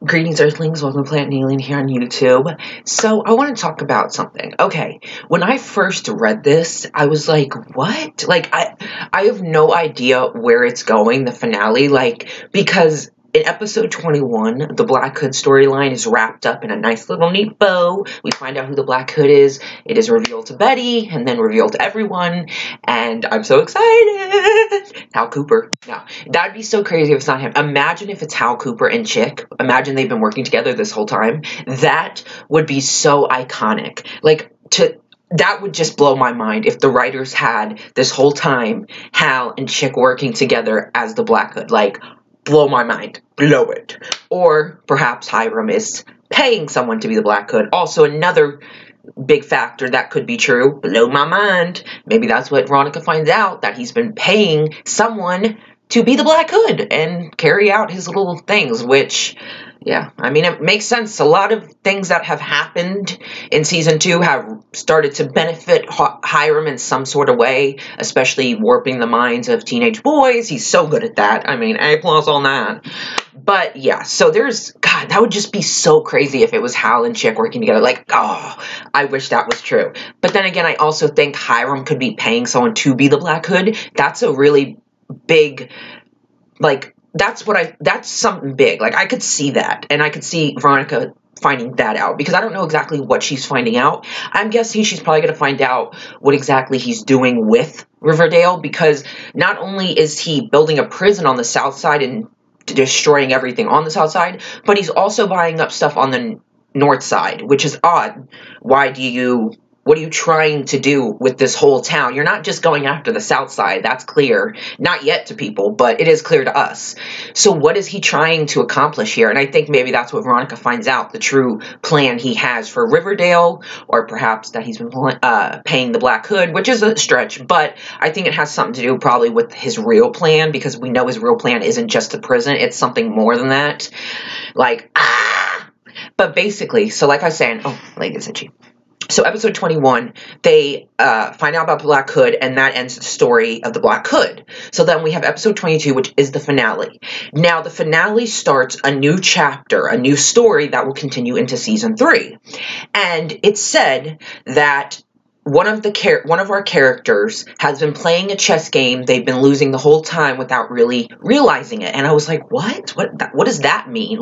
Greetings, Earthlings. Welcome to Planet Alien here on YouTube. So, I want to talk about something. Okay, when I first read this, I was like, what? Like, I have no idea where it's going, the finale, because in episode 21, the Black Hood storyline is wrapped up in a nice little neat bow. We find out who the Black Hood is. It is revealed to Betty, and then revealed to everyone, and I'm so excited! Hal Cooper. No, that'd be so crazy if it's not him. Imagine if it's Hal Cooper and Chick. Imagine they've been working together this whole time. That would be so iconic. That would just blow my mind if the writers had this whole time Hal and Chick working together as the Black Hood. Blow my mind. Blow it. Or perhaps Hiram is paying someone to be the Black Hood. Also, another big factor that could be true. Blow my mind. Maybe that's what Veronica finds out, that he's been paying someone to be the Black Hood and carry out his little things, which, yeah, I mean, it makes sense. A lot of things that have happened in Season 2 have started to benefit Hiram in some sort of way, especially warping the minds of teenage boys. He's so good at that. I mean, A+ on that. But, yeah, so God, that would just be so crazy if it was Hal and Chick working together. I wish that was true. But then again, I also think Hiram could be paying someone to be the Black Hood. That's a really big, that's something big. I could see that, and I could see Veronica finding that out, because I don't know exactly what she's finding out. I'm guessing she's probably going to find out what exactly he's doing with Riverdale, because not only is he building a prison on the south side and destroying everything on the south side, but he's also buying up stuff on the north side, which is odd. What are you trying to do with this whole town? You're not just going after the south side. That's clear. Not yet to people, but it is clear to us. So what is he trying to accomplish here? And I think maybe that's what Veronica finds out, the true plan he has for Riverdale, or perhaps that he's been paying the Black Hood, which is a stretch, but I think it has something to do probably with his real plan, because we know his real plan isn't just the prison. It's something more than that. But basically, so like I was saying, oh, my leg is itchy. So episode 21, they find out about the Black Hood, and that ends the story of the Black Hood. So then we have episode 22, which is the finale. Now, the finale starts a new chapter, a new story that will continue into season 3. And it's said that one of our characters has been playing a chess game they've been losing the whole time without really realizing it. And I was like, what? What does that mean?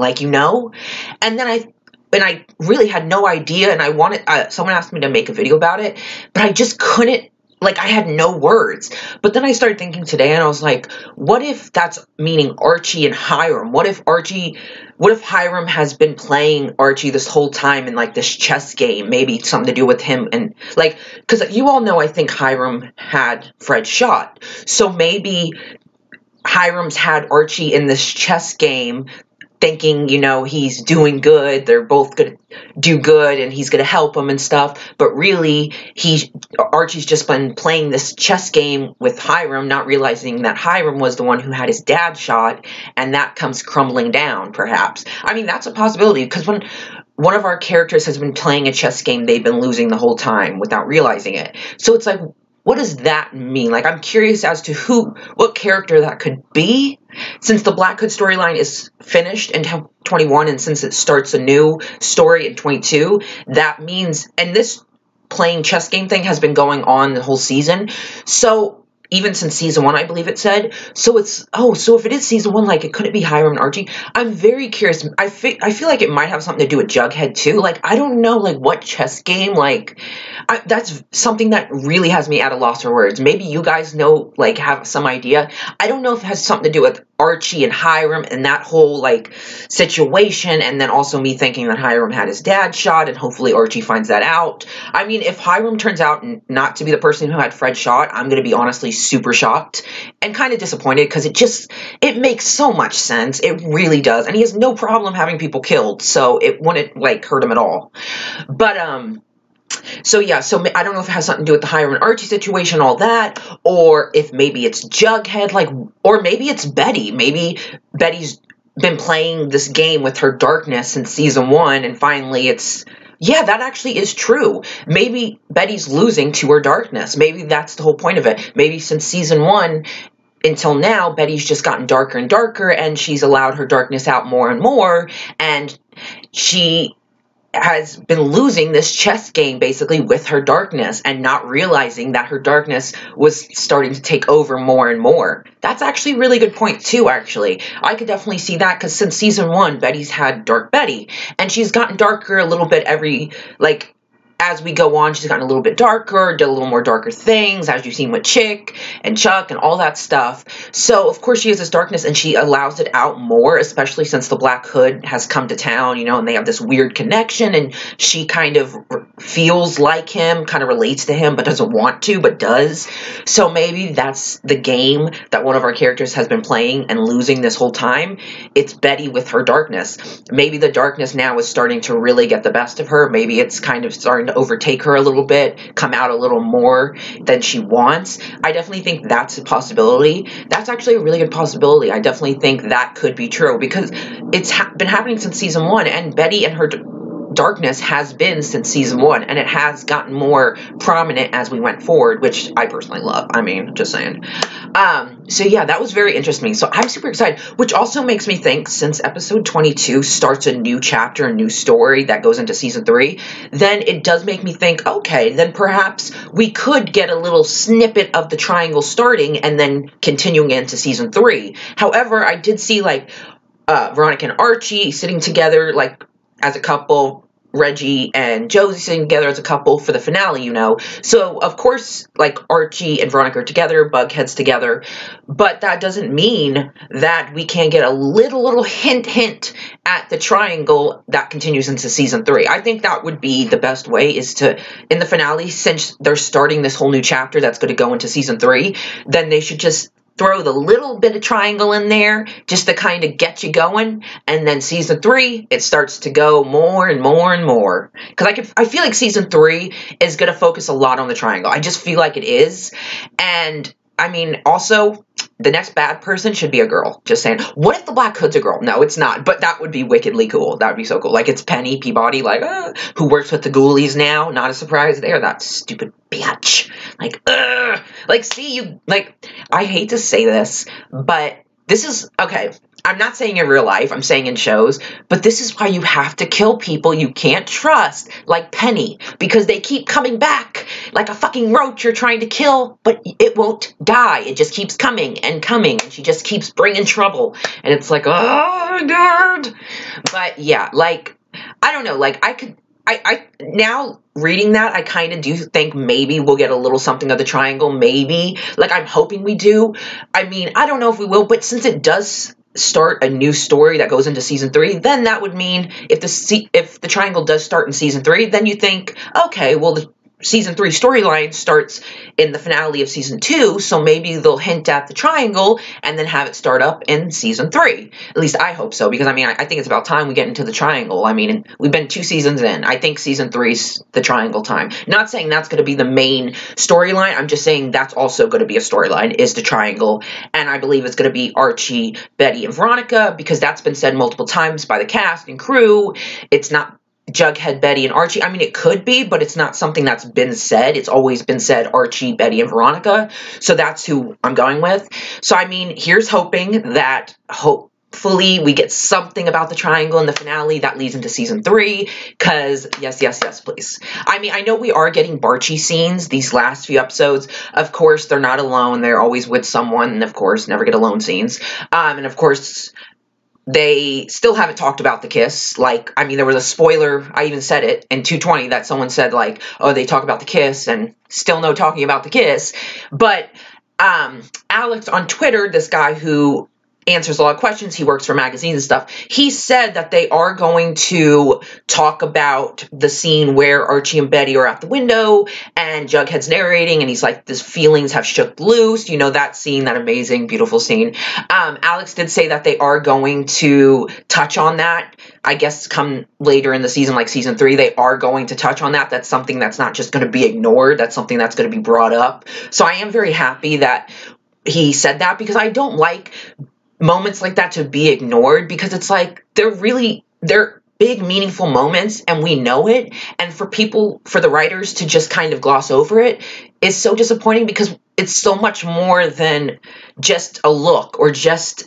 And then I really had no idea, and I wanted, someone asked me to make a video about it, but I just couldn't, I had no words. But then I started thinking today, and I was like, what if that's meaning Archie and Hiram? What if Hiram has been playing Archie this whole time in, this chess game? Maybe something to do with him, and, because you all know I think Hiram had Fred shot. So maybe Hiram's had Archie in this chess game, thinking, he's doing good, they're both going to do good, and he's going to help him and stuff, but really, Archie's just been playing this chess game with Hiram, not realizing that Hiram was the one who had his dad shot, and that comes crumbling down, perhaps. I mean, that's a possibility, because when one of our characters has been playing a chess game they've been losing the whole time without realizing it. So it's like, what does that mean? I'm curious as to what character that could be, since the Black Hood storyline is finished in 21, and since it starts a new story in 22, that means, and this playing chess game thing has been going on the whole season, so even since season 1, I believe it said. So if it is season 1, could it be Hiram and Archie? I'm very curious. I feel like it might have something to do with Jughead, too. I don't know, what chess game, that's something that really has me at a loss for words. Maybe you guys know, have some idea. I don't know if it has something to do with Archie and Hiram and that whole, situation, and then also me thinking that Hiram had his dad shot, and hopefully Archie finds that out. I mean, if Hiram turns out not to be the person who had Fred shot, I'm going to be honestly super shocked and kind of disappointed, because it makes so much sense. It really does. And he has no problem having people killed, so it wouldn't, hurt him at all. But, so yeah, so I don't know if it has something to do with the Hiram and Archie situation, all that, or if maybe it's Jughead, or maybe it's Betty. Maybe Betty's been playing this game with her darkness since season 1, and finally yeah, that actually is true. Maybe Betty's losing to her darkness. Maybe that's the whole point of it. Maybe since season 1, until now, Betty's just gotten darker and darker, and she's allowed her darkness out more and more, and she has been losing this chess game basically with her darkness and not realizing that her darkness was starting to take over more and more. That's actually a really good point too, actually. I could definitely see that because since season 1, Betty's had Dark Betty, and she's gotten darker a little bit as we go on. She's gotten a little bit darker, did a little more darker things, as you've seen with Chick and Chuck and all that stuff. So, of course, she has this darkness, and she allows it out more, especially since the Black Hood has come to town, and they have this weird connection, and she kind of feels like him, kind of relates to him, but doesn't want to, but does. So maybe that's the game that one of our characters has been playing and losing this whole time. It's Betty with her darkness. Maybe the darkness now is starting to really get the best of her. Maybe it's kind of starting to overtake her a little bit, come out a little more than she wants. I definitely think that's a possibility. That's actually a really good possibility. I definitely think that could be true because it's been happening since season 1, and Betty and her darkness has been since season 1, and it has gotten more prominent as we went forward, which I personally love. I mean, just saying. So yeah, that was very interesting. So I'm super excited, which also makes me think, since episode 22 starts a new chapter, a new story that goes into season 3, then it does make me think, okay, then perhaps we could get a little snippet of the triangle starting and then continuing into season 3. However, I did see Veronica and Archie sitting together as a couple, Reggie and Josie sitting together as a couple for the finale, So, of course, Archie and Veronica are together, Bughead's together, but that doesn't mean that we can't get a little hint at the triangle that continues into season 3. I think that would be the best way, is to, in the finale, since they're starting this whole new chapter that's going to go into season 3, then they should just throw the little bit of triangle in there just to kind of get you going, and then season 3, it starts to go more and more and more. Because I feel like season 3 is going to focus a lot on the triangle. I just feel like it is. And, I mean, also, the next bad person should be a girl. Just saying. What if the Black Hood's a girl? No, it's not. But that would be wickedly cool. That would be so cool. It's Penny Peabody, who works with the Ghoulies now. Not a surprise there. That stupid bitch. See, you, I hate to say this, but this is, okay, I'm not saying in real life, I'm saying in shows, but this is why you have to kill people you can't trust, like Penny, because they keep coming back like a fucking roach you're trying to kill, but it won't die. It just keeps coming, and she just keeps bringing trouble, and it's like, oh, God. But, yeah, I don't know, I now reading that, I kind of do think maybe we'll get a little something of the triangle, maybe. I'm hoping we do. I mean, I don't know if we will, but since it does start a new story that goes into season 3, then that would mean if the triangle does start in season 3, then you think, okay, well, the season 3 storyline starts in the finale of season 2, so maybe they'll hint at the triangle and then have it start up in season 3. At least I hope so, because I mean, I think it's about time we get into the triangle. I mean, we've been 2 seasons in. I think season 3's the triangle time. Not saying that's going to be the main storyline. I'm just saying that's also going to be a storyline, is the triangle. And I believe it's going to be Archie, Betty, and Veronica, because that's been said multiple times by the cast and crew. It's not Jughead, Betty, and Archie. I mean, it could be, but it's not something that's been said. It's always been said Archie, Betty, and Veronica. So that's who I'm going with. So, I mean, here's hoping that hopefully we get something about the triangle in the finale that leads into season 3. Because, yes, please. I mean, I know we are getting Barchie scenes these last few episodes. Of course, they're not alone. They're always with someone. And, of course, never get alone scenes. And, of course, they still haven't talked about the kiss. I mean, there was a spoiler, I even said it, in 220 that someone said, oh, they talk about the kiss, and still no talking about the kiss. But Alex on Twitter, this guy who answers a lot of questions, he works for magazines and stuff, he said that they are going to talk about the scene where Archie and Betty are at the window, and Jughead's narrating, and he's like, his feelings have shook loose, that scene, that amazing, beautiful scene. Alex did say that they are going to touch on that, I guess come later in the season, like season 3, they are going to touch on that. That's something that's not just going to be ignored, that's something that's going to be brought up. So I am very happy that he said that, because I don't like moments like that to be ignored, because it's they're big, meaningful moments, and we know it, and for the writers to just kind of gloss over it is so disappointing, because it's so much more than just a look or just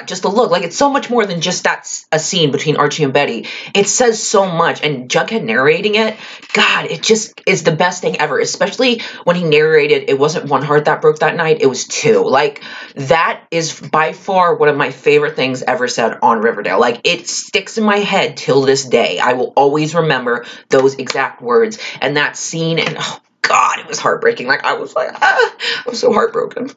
just a look. Like, it's so much more than just a scene between Archie and Betty. It says so much, and Jughead narrating it, God, it just is the best thing ever, especially when he narrated, it wasn't one heart that broke that night, it was two. Like, that is by far one of my favorite things ever said on Riverdale. Like, it sticks in my head till this day. I will always remember those exact words and that scene, and oh, God, it was heartbreaking. Like, I was like, I'm so heartbroken.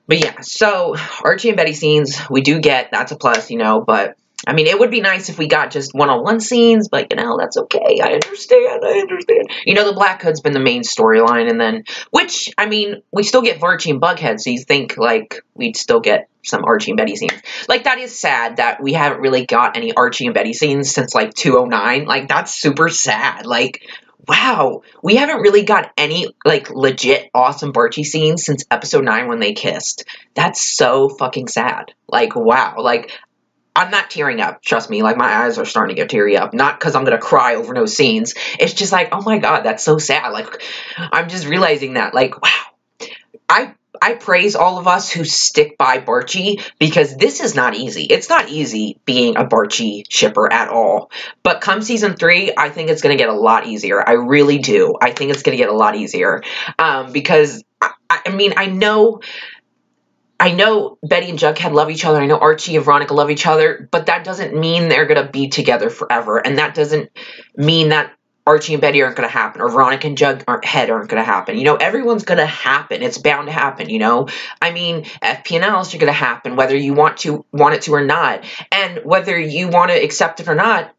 But yeah, so Archie and Betty scenes, we do get, that's a plus, but I mean, it would be nice if we got just one-on-one scenes, but that's okay. I understand. The Black Hood's been the main storyline, and then, which, I mean, we still get Barchie and Bughead, so you think, like, we'd still get some Archie and Betty scenes. Like, that is sad that we haven't really got any Archie and Betty scenes since, like, 209. Like, that's super sad. Like, wow, we haven't really got any, like, legit awesome Barchie scenes since episode 9 when they kissed. That's so fucking sad. Like, wow. Like, I'm not tearing up, trust me. Like, my eyes are starting to get teary up. Not because I'm gonna cry over no scenes. It's just like, oh my God, that's so sad. Like, I'm just realizing that, like, wow. I praise all of us who stick by Barchie, because this is not easy. It's not easy being a Barchie shipper at all. But come season 3, I think it's going to get a lot easier. I really do. I think it's going to get a lot easier. Because, I mean, I know Betty and Jughead love each other. I know Archie and Veronica love each other. But that doesn't mean they're going to be together forever. And that doesn't mean that Archie and Betty aren't going to happen, or Veronica and Jughead aren't going to happen. Everyone's going to happen. It's bound to happen, I mean, FP&Ls are going to happen, whether you want it to or not. And whether you want to accept it or not,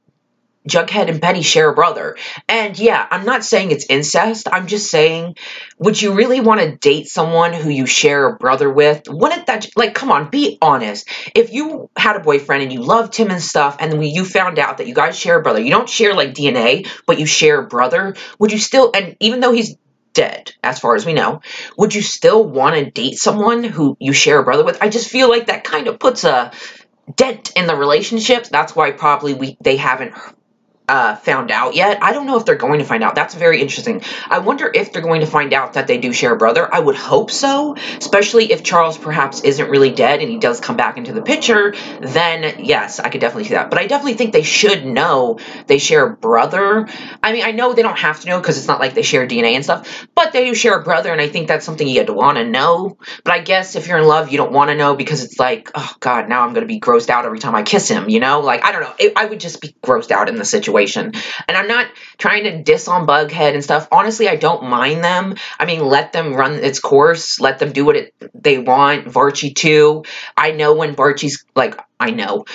Jughead and Betty share a brother. And yeah, I'm not saying it's incest. I'm just saying, would you really want to date someone who you share a brother with? Wouldn't that, like, come on, be honest. If you had a boyfriend and you loved him and stuff, and you found out that you guys share a brother, you don't share, like, DNA, but you share a brother, would you still, and even though he's dead, as far as we know, would you still want to date someone who you share a brother with? I just feel like that kind of puts a dent in the relationships. That's why probably they haven't found out yet. I don't know if they're going to find out. That's very interesting. I wonder if they're going to find out that they do share a brother. I would hope so, especially if Charles perhaps isn't really dead and he does come back into the picture. Then yes, I could definitely see that. But I definitely think they should know they share a brother. I mean, I know they don't have to know because it's not like they share DNA and stuff, but they do share a brother, and I think that's something you had to want to know. But I guess if you're in love, you don't want to know, because it's like, oh God, now I'm going to be grossed out every time I kiss him, Like, I don't know. I would just be grossed out in the situation. And I'm not trying to diss on Bughead and stuff. Honestly, I don't mind them. I mean, let them run its course. Let them do what they want. Barchie too. I know when Barchie's, like, I know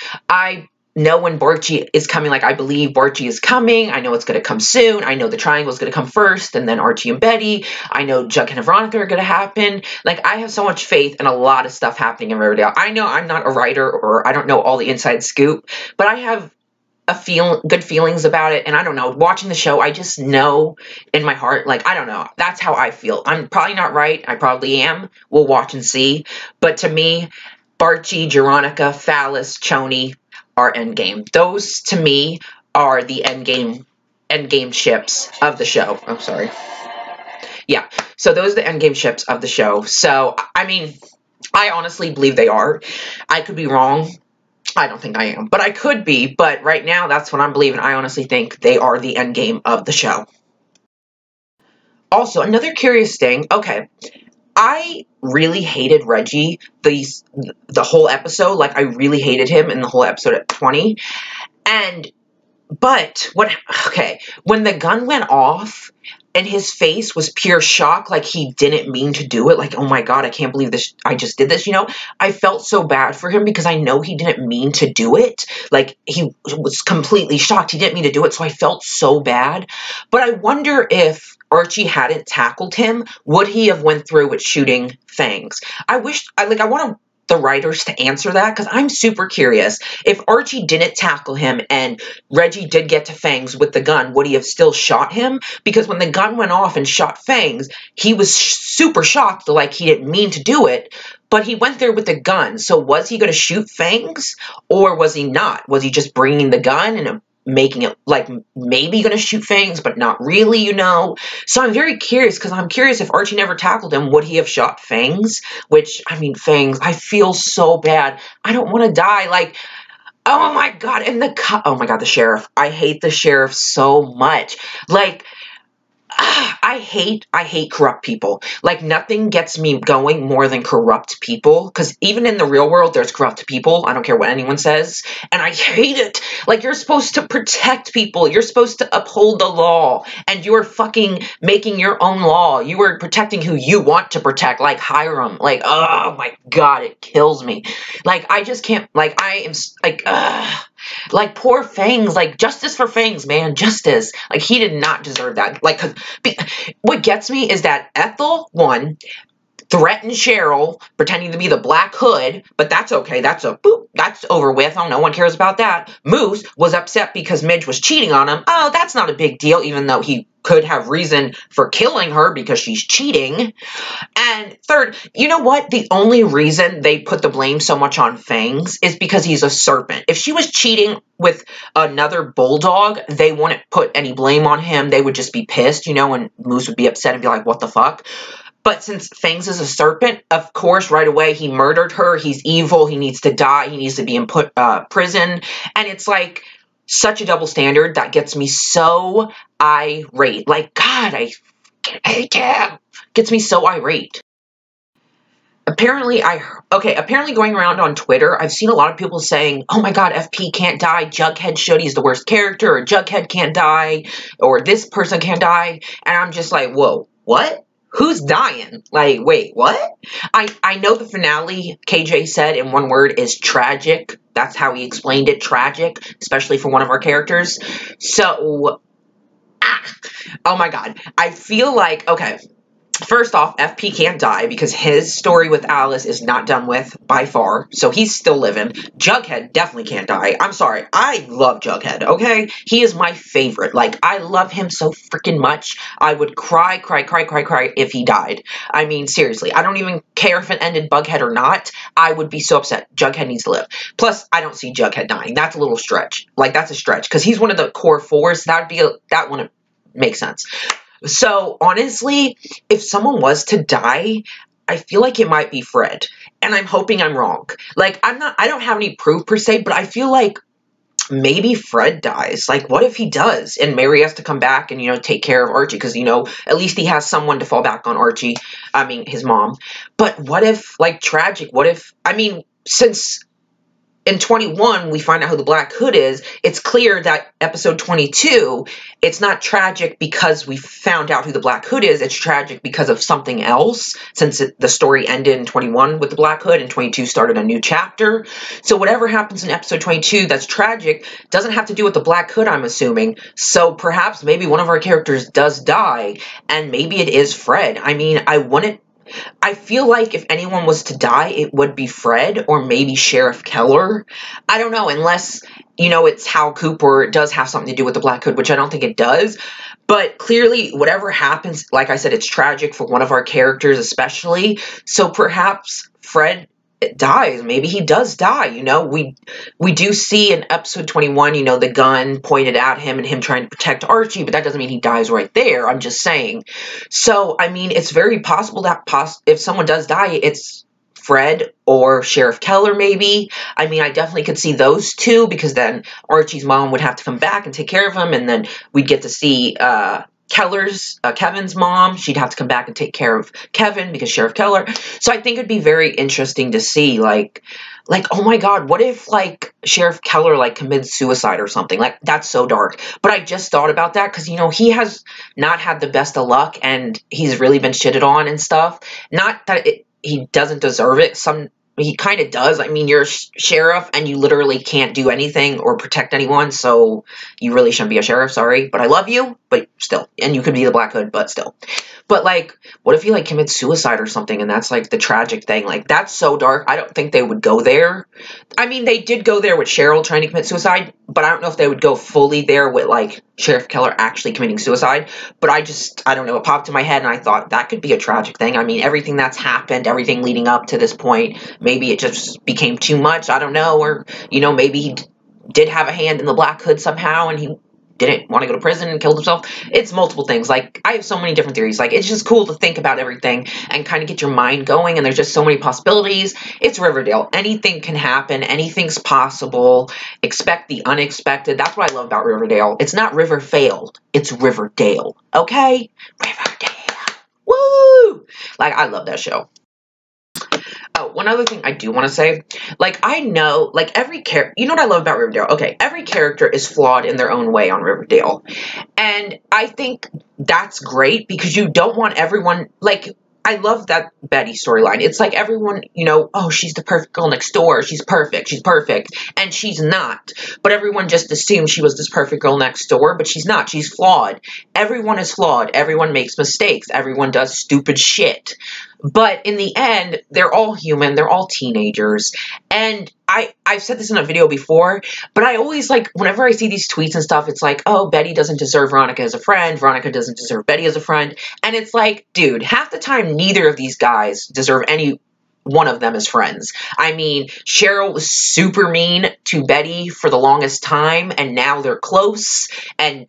when Barchie is coming. Like, I believe Barchie is coming. I know it's going to come soon. I know the triangle is going to come first, and then Archie and Betty. I know Jughead and Veronica are going to happen. Like, I have so much faith in a lot of stuff happening in Riverdale. I know I'm not a writer, or I don't know all the inside scoop, but I have good feelings about it. And I don't know, watching the show, I just know in my heart, like, I don't know, that's how I feel. I'm probably not right. I probably am. We'll watch and see. But to me, Barchie, Veronica, Phallus, Choni are endgame. Those, to me, are the endgame ships of the show. I'm sorry. Yeah, so those are the endgame ships of the show. So, I mean, I honestly believe they are. I could be wrong. I don't think I am, but I could be. But right now, that's what I'm believing. I honestly think they are the endgame of the show. Also, another curious thing. Okay, I really hated Reggie the whole episode. Like, I really hated him in the whole episode at 20. But when the gun went off and his face was pure shock, like he didn't mean to do it, like, oh my God, I can't believe this, I just did this, I felt so bad for him, because I know he didn't mean to do it. Like, he was completely shocked. He didn't mean to do it, so I felt so bad. But I wonder if Archie hadn't tackled him, would he have went through with shooting Fangs? I want the writers to answer that, because I'm super curious. If Archie didn't tackle him and Reggie did get to Fangs with the gun, would he have still shot him? Because when the gun went off and shot Fangs, he was super shocked, like he didn't mean to do it, but he went there with the gun. So was he going to shoot Fangs, or was he not? Was he just bringing the gun and making it, like, maybe gonna shoot Fangs, but not really, you know? So I'm very curious, because I'm curious if Archie never tackled him, would he have shot Fangs? Which, I mean, Fangs, I feel so bad. I don't want to die, like, oh my god, and oh my god, the sheriff. I hate the sheriff so much. Like, I hate corrupt people. Like, nothing gets me going more than corrupt people. Because even in the real world, there's corrupt people. I don't care what anyone says. And I hate it. Like, you're supposed to protect people. You're supposed to uphold the law. And you're fucking making your own law. You are protecting who you want to protect. Like, Hiram. Like, oh my god, it kills me. Like, I just can't, like, I am, like, poor Fangs, like, justice for Fangs, man, justice. Like, he did not deserve that. Like, what gets me is that Ethel, one, threatened Cheryl, pretending to be the Black Hood, but that's okay, that's over with, oh, no one cares about that. Moose was upset because Midge was cheating on him, oh, that's not a big deal, even though he could have reason for killing her because she's cheating. And third, you know what? The only reason they put the blame so much on Fangs is because he's a serpent. If she was cheating with another bulldog, they wouldn't put any blame on him. They would just be pissed, you know, and Moose would be upset and be like, what the fuck? But since Fangs is a serpent, of course, right away, he murdered her. He's evil. He needs to die. He needs to be in prison. And it's like such a double standard that gets me so irate. Like, God, I hate him. Gets me so irate. Apparently going around on Twitter, I've seen a lot of people saying, oh my god, FP can't die, Jughead should, he's the worst character, or Jughead can't die, or this person can't die, and I'm just like, whoa, what? Who's dying? Like, wait, what? I know the finale, KJ said in one word, is tragic. That's how he explained it, tragic, especially for one of our characters. So, oh my god. I feel like, okay, first off, FP can't die because his story with Alice is not done with by far, so he's still living. Jughead definitely can't die. I'm sorry, I love Jughead, okay? He is my favorite. Like, I love him so freaking much. I would cry if he died. I mean, seriously, I don't even care if it ended Bughead or not. I would be so upset. Jughead needs to live. Plus, I don't see Jughead dying. That's a little stretch. Like, that's a stretch, because he's one of the core fours. That wouldn't make sense. So, honestly, if someone was to die, I feel like it might be Fred. And I'm hoping I'm wrong. Like, I don't have any proof per se, but I feel like maybe Fred dies. Like, what if he does? And Mary has to come back and, you know, take care of Archie. Because, you know, at least he has someone to fall back on Archie. I mean, his mom. But what if, like, tragic, what if, I mean, since in 21, we find out who the Black Hood is, it's clear that episode 22, it's not tragic because we found out who the Black Hood is, it's tragic because of something else, since the story ended in 21 with the Black Hood, and 22 started a new chapter. So whatever happens in episode 22 that's tragic doesn't have to do with the Black Hood, I'm assuming. So perhaps maybe one of our characters does die, and maybe it is Fred. I mean, I feel like if anyone was to die, it would be Fred or maybe Sheriff Keller. I don't know, unless, you know, it's Hal Cooper, it does have something to do with the Black Hood, which I don't think it does. But clearly, whatever happens, like I said, it's tragic for one of our characters especially. So perhaps Fred dies. Maybe he does die, you know. We do see in episode 21, you know, the gun pointed at him and him trying to protect Archie, but that doesn't mean he dies right there. I'm just saying. So, I mean, it's very possible that if someone does die, it's Fred or Sheriff Keller, maybe. I mean, I definitely could see those two, because then Archie's mom would have to come back and take care of him, and then we'd get to see Kevin's mom. She'd have to come back and take care of Kevin because Sheriff Keller. So I think it'd be very interesting to see, like, oh my god, what if, like, Sheriff Keller, like, commits suicide or something? Like, that's so dark. But I just thought about that because, you know, he has not had the best of luck, and he's really been shitted on and stuff. Not that he doesn't deserve it. He kind of does. I mean, you're a sheriff and you literally can't do anything or protect anyone, so you really shouldn't be a sheriff, sorry. But I love you, but still. And you could be the Black Hood, but still. But, like, what if he, like, commits suicide or something, and that's, like, the tragic thing? Like, that's so dark. I don't think they would go there. I mean, they did go there with Cheryl trying to commit suicide, but I don't know if they would go fully there with, like, Sheriff Keller actually committing suicide. But I don't know, it popped in my head, and I thought that could be a tragic thing. I mean, everything that's happened, everything leading up to this point, maybe it just became too much. I don't know. Or, you know, maybe did have a hand in the Black Hood somehow, and he didn't want to go to prison and killed himself. It's multiple things. Like, I have so many different theories. Like, it's just cool to think about everything and kind of get your mind going, and there's just so many possibilities. It's Riverdale. Anything can happen. Anything's possible. Expect the unexpected. That's what I love about Riverdale. It's not River failed. It's Riverdale. Okay? Riverdale. Woo! Like, I love that show. Oh, one other thing I do want to say, like, I know, like, every character, you know what I love about Riverdale? Okay, every character is flawed in their own way on Riverdale. And I think that's great because you don't want everyone, like, I love that Betty storyline. It's like everyone, you know, oh, she's the perfect girl next door. She's perfect. And she's not. But everyone just assumed she was this perfect girl next door, but she's not. She's flawed. Everyone is flawed. Everyone makes mistakes. Everyone does stupid shit. But in the end, they're all human. They're all teenagers. And I've said this in a video before, but I always, like, whenever I see these tweets and stuff, it's like, oh, Betty doesn't deserve Veronica as a friend. Veronica doesn't deserve Betty as a friend. And it's like, dude, half the time, neither of these guys deserve any one of them as friends. I mean, Cheryl was super mean to Betty for the longest time, and now they're close, and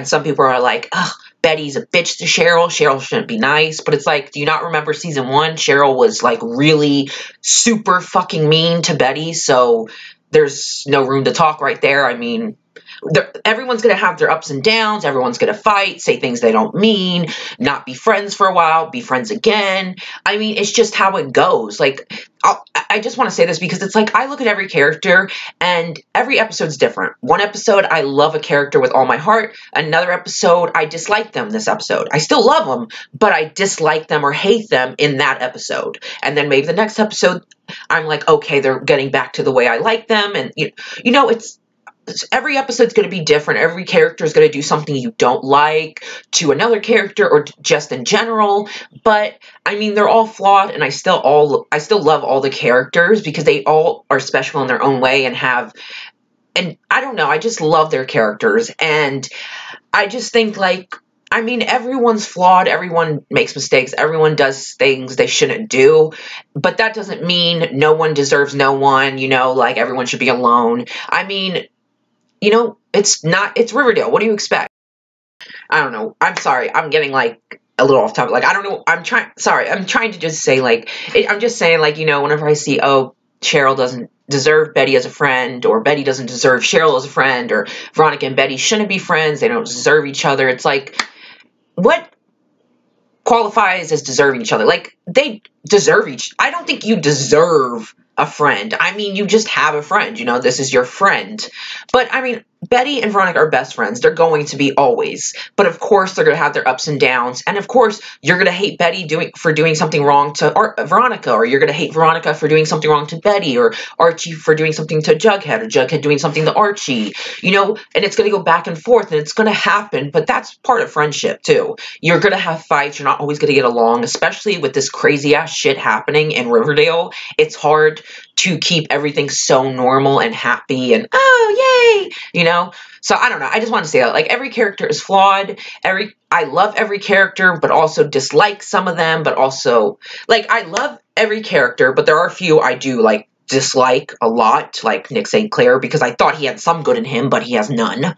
some people are like, ugh, Betty's a bitch to Cheryl. Cheryl shouldn't be nice. But it's like, do you not remember season 1? Cheryl was, like, really super fucking mean to Betty, so there's no room to talk right there. I mean, everyone's going to have their ups and downs. Everyone's going to fight, say things they don't mean, not be friends for a while, be friends again. I mean, it's just how it goes. Like, I just want to say this because it's like, I look at every character and every episode's different. One episode, I love a character with all my heart. Another episode, I dislike them this episode. I still love them, but I dislike them or hate them in that episode. And then maybe the next episode, I'm like, okay, they're getting back to the way I like them. And, you know, every episode's going to be different. Every character is going to do something you don't like to another character or just in general. But I mean, they're all flawed, and I still love all the characters because they all are special in their own way and I don't know, I just love their characters. And I just think, like, I mean, everyone's flawed, everyone makes mistakes, everyone does things they shouldn't do, but that doesn't mean no one deserves no one, you know, like everyone should be alone. I mean, you know, it's Riverdale. What do you expect? I don't know. I'm sorry. I'm getting, like, a little off topic. Like, I don't know. I'm trying to just say, like, I'm just saying, like, you know, whenever I see, oh, Cheryl doesn't deserve Betty as a friend, or Betty doesn't deserve Cheryl as a friend, or Veronica and Betty shouldn't be friends, they don't deserve each other. It's like, what qualifies as deserving each other? Like, they deserve I don't think you deserve a friend. I mean, you just have a friend, you know, this is your friend. But, I mean, Betty and Veronica are best friends. They're going to be always. But, of course, they're going to have their ups and downs. And, of course, you're going to hate Betty for doing something wrong to Veronica, or you're going to hate Veronica for doing something wrong to Betty, or Archie for doing something to Jughead, or Jughead doing something to Archie, you know, and it's going to go back and forth, and it's going to happen, but that's part of friendship, too. You're going to have fights. You're not always going to get along, especially with this crazy-ass shit happening in Riverdale. It's hard to keep everything so normal and happy and, oh, yay, you know? So, I don't know. I just want to say that, like, every character is flawed. I love every character, but also dislike some of them, but also, like, I love every character, but there are a few I do, like, dislike a lot, like Nick St. Clair, because I thought he had some good in him, but he has none.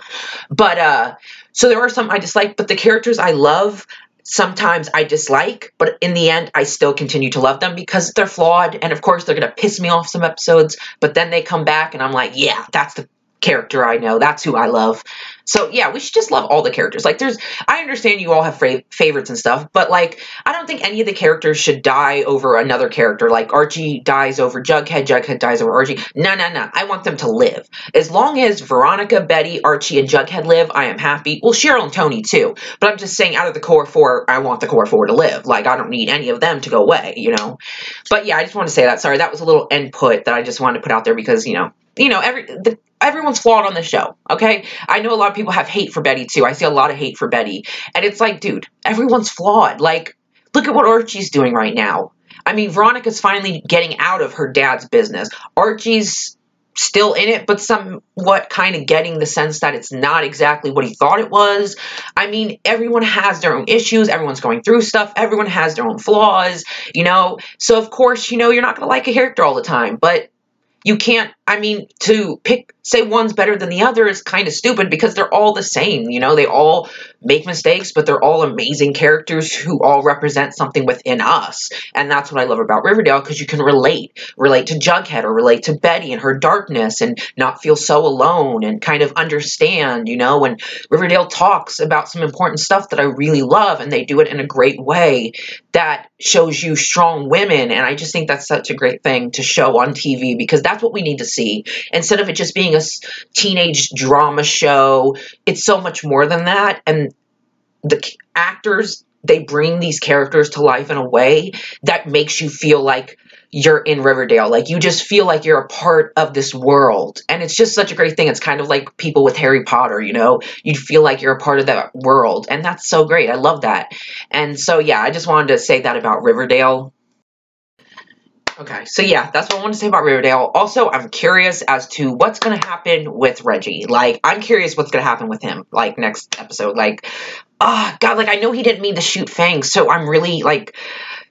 But, so there are some I dislike, but the characters I love, sometimes I dislike, but in the end, I still continue to love them because they're flawed, and of course, they're going to piss me off some episodes, but then they come back, and I'm like, yeah, that's the character I know. That's who I love. So, yeah, we should just love all the characters. Like, I understand you all have favorites and stuff, but, like, I don't think any of the characters should die over another character. Like, Archie dies over Jughead, Jughead dies over Archie. No. I want them to live. As long as Veronica, Betty, Archie, and Jughead live, I am happy. Well, Cheryl and Tony, too. But I'm just saying, out of the core four, I want the core four to live. Like, I don't need any of them to go away, you know? But, yeah, I just want to say that. Sorry, that was a little input that I just wanted to put out there because, you know, everyone's flawed on this show, okay? I know a lot of people have hate for Betty, too. I see a lot of hate for Betty. And it's like, dude, everyone's flawed. Like, look at what Archie's doing right now. I mean, Veronica's finally getting out of her dad's business. Archie's still in it, but somewhat kind of getting the sense that it's not exactly what he thought it was. I mean, everyone has their own issues. Everyone's going through stuff. Everyone has their own flaws, you know? So, of course, you know, you're not going to like a character all the time, but you can't, I mean, to say one's better than the other is kind of stupid because they're all the same, you know, they all make mistakes, but they're all amazing characters who all represent something within us. And that's what I love about Riverdale, because you can relate to Jughead or relate to Betty and her darkness and not feel so alone and kind of understand, you know, when Riverdale talks about some important stuff that I really love, and they do it in a great way that shows you strong women. And I just think that's such a great thing to show on TV, because that's what we need to see. Instead of it just being a teenage drama show, it's so much more than that. And the actors, they bring these characters to life in a way that makes you feel like you're in Riverdale. Like, you just feel like you're a part of this world. And it's just such a great thing. It's kind of like people with Harry Potter, you know? You feel like you're a part of that world. And that's so great. I love that. And so, yeah, I just wanted to say that about Riverdale. Okay, so yeah, that's what I wanted to say about Riverdale. Also, I'm curious as to what's going to happen with Reggie. Like, I'm curious what's going to happen with him, like, next episode. Like, God, like, I know he didn't mean to shoot Fangs, so I'm really, like,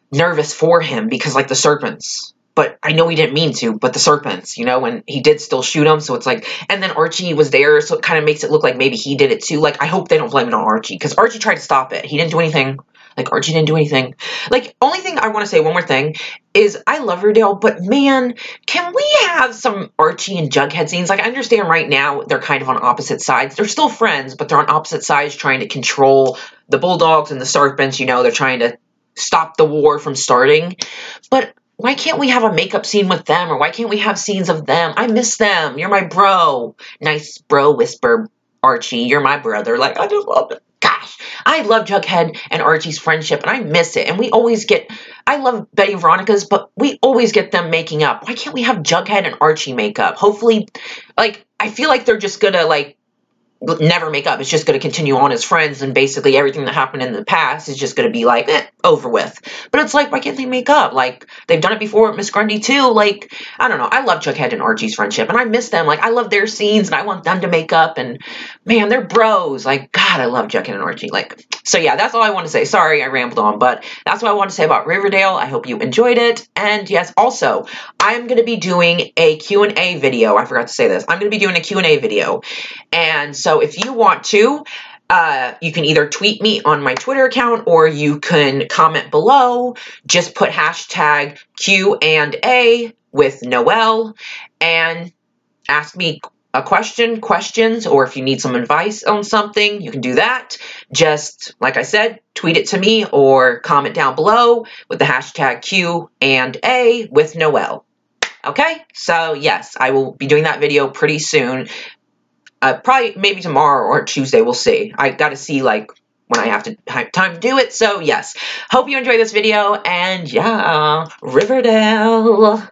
nervous for him because, like, the serpents. But I know he didn't mean to, but the serpents, you know, and he did still shoot him, so it's like, and then Archie was there, so it kind of makes it look like maybe he did it too. Like, I hope they don't blame it on Archie, because Archie tried to stop it. He didn't do anything. Like, Archie didn't do anything. Like, only thing I want to say, one more thing, is I love Riverdale, but man, can we have some Archie and Jughead scenes? Like, I understand right now they're kind of on opposite sides. They're still friends, but they're on opposite sides trying to control the Bulldogs and the Serpents. You know, they're trying to stop the war from starting. But why can't we have a makeup scene with them? Or why can't we have scenes of them? I miss them. You're my bro. Nice bro whisper, Archie. You're my brother. Like, I just love it. Gosh, I love Jughead and Archie's friendship, and I miss it. And we always get, I love Betty and Veronica's, but we always get them making up. Why can't we have Jughead and Archie make up? Hopefully, like, I feel like they're just gonna, like, never make up. It's just going to continue on as friends, and basically everything that happened in the past is just going to be like, over with. But it's like, why can't they make up? Like, they've done it before with Miss Grundy too. Like, I don't know. I love Jughead and Archie's friendship, and I miss them. Like, I love their scenes, and I want them to make up, and man, they're bros. Like, God, I love Jughead and Archie. Like, so yeah, that's all I want to say. Sorry, I rambled on, but that's what I want to say about Riverdale. I hope you enjoyed it. And yes, also, I'm going to be doing a Q&A video. I forgot to say this. I'm going to be doing a Q&A video. And so if you want to, you can either tweet me on my Twitter account, or you can comment below. Just put hashtag Q&A with Noelle and ask me a questions, or if you need some advice on something, you can do that. Just, like I said, tweet it to me or comment down below with the hashtag Q&A with Noelle. Okay, so yes, I will be doing that video pretty soon. Probably maybe tomorrow or Tuesday, we'll see. I gotta see, like, when I have time to do it. So yes, hope you enjoyed this video, and yeah, Riverdale.